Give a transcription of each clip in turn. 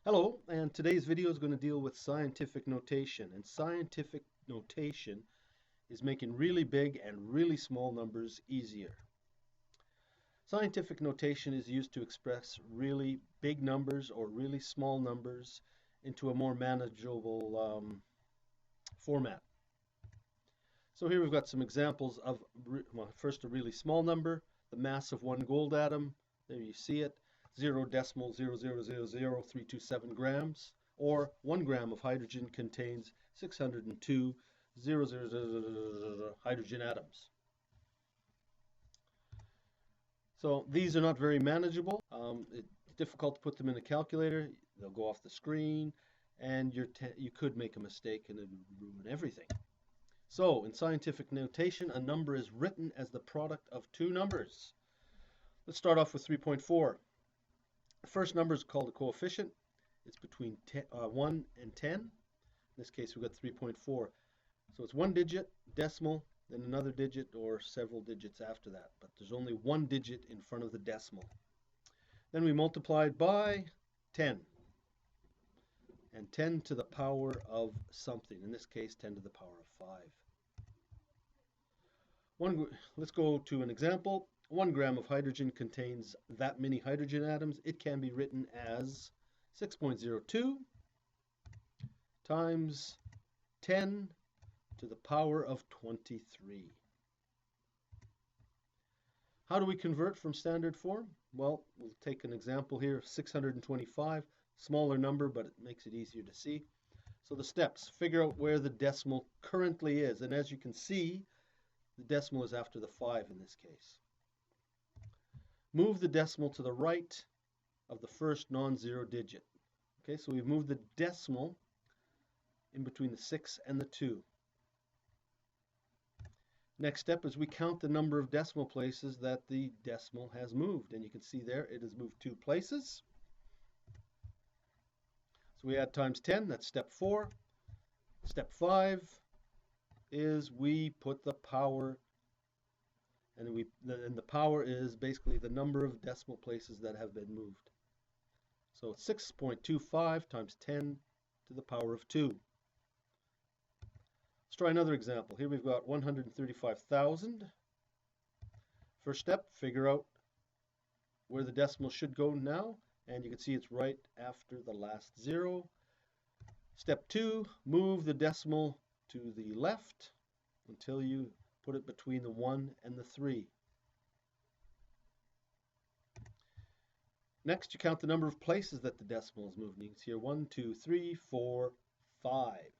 Hello, and today's video is going to deal with scientific notation. And scientific notation is making really big and really small numbers easier. Scientific notation is used to express really big numbers or really small numbers into a more manageable format. So here we've got some examples of, first a really small number, the mass of one gold atom. There you see it. 0.0000327 grams, or 1 gram of hydrogen contains 602 hydrogen atoms. So these are not very manageable. It's difficult to put them in a calculator. They'll go off the screen, and you could make a mistake and it would ruin everything. So in scientific notation, a number is written as the product of two numbers. Let's start off with 3.4. The first number is called a coefficient. It's between 1 and 10. In this case, we've got 3.4. So it's one digit, decimal, then another digit, or several digits after that. But there's only one digit in front of the decimal. Then we multiply it by 10. And 10 to the power of something. In this case, 10 to the power of 5. Let's go to an example. 1 gram of hydrogen contains that many hydrogen atoms. It can be written as 6.02 times 10 to the power of 23. How do we convert from standard form? Well, we'll take an example here of 625, smaller number, but it makes it easier to see. So the steps, figure out where the decimal currently is. And as you can see, the decimal is after the 5 in this case. Move the decimal to the right of the first non-zero digit. Okay, so we've moved the decimal in between the 6 and the 2. Next step is we count the number of decimal places that the decimal has moved. And you can see there it has moved 2 places. So we add times 10, that's step 4. Step 5 is we put the power, and the power is basically the number of decimal places that have been moved. So it's 6.25 times 10 to the power of 2. Let's try another example. Here we've got 135,000. First step, figure out where the decimal should go now, and you can see it's right after the last 0. Step 2, move the decimal to the left until you put it between the 1 and the 3. Next, you count the number of places that the decimal has moved. You can see here 1, 2, 3, 4, 5.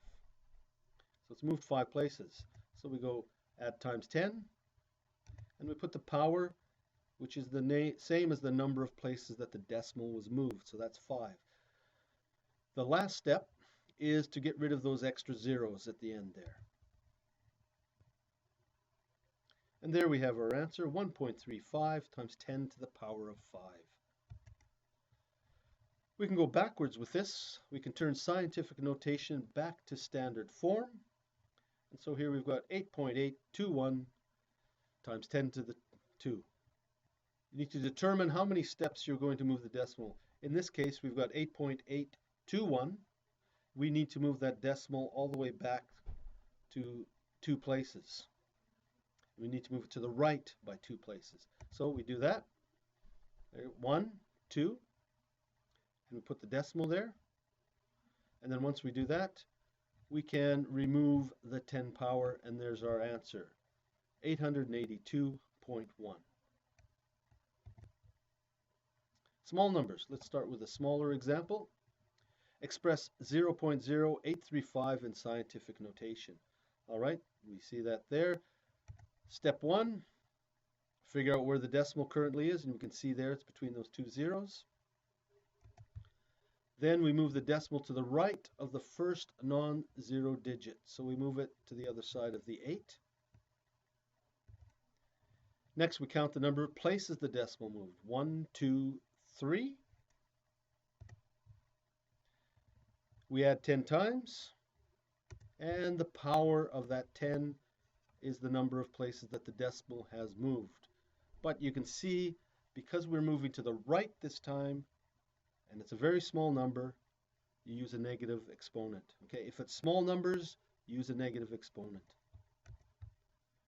So it's moved 5 places. So we go add times 10, and we put the power, which is the same as the number of places that the decimal was moved. So that's 5. The last step is to get rid of those extra zeros at the end there. And there we have our answer, 1.35 times 10 to the power of 5. We can go backwards with this. We can turn scientific notation back to standard form. And so here we've got 8.821 times 10 to the 2. You need to determine how many steps you're going to move the decimal. In this case, we've got 8.821. We need to move that decimal all the way back to 2 places. We need to move it to the right by 2 places. So we do that. There, 1, 2, and we put the decimal there. And then once we do that, we can remove the 10 power, and there's our answer, 882.1. Small numbers. Let's start with a smaller example. Express 0.0835 in scientific notation. All right, we see that there. Step 1, figure out where the decimal currently is, and you can see there it's between those 2 zeros. Then we move the decimal to the right of the first non-zero digit. So we move it to the other side of the 8. Next, we count the number of places the decimal moved. 1, 2, 3. We add 10 times, and the power of that 10 is the number of places that the decimal has moved. But you can see, because we're moving to the right this time, and it's a very small number, you use a negative exponent. Okay, if it's small numbers, use a negative exponent.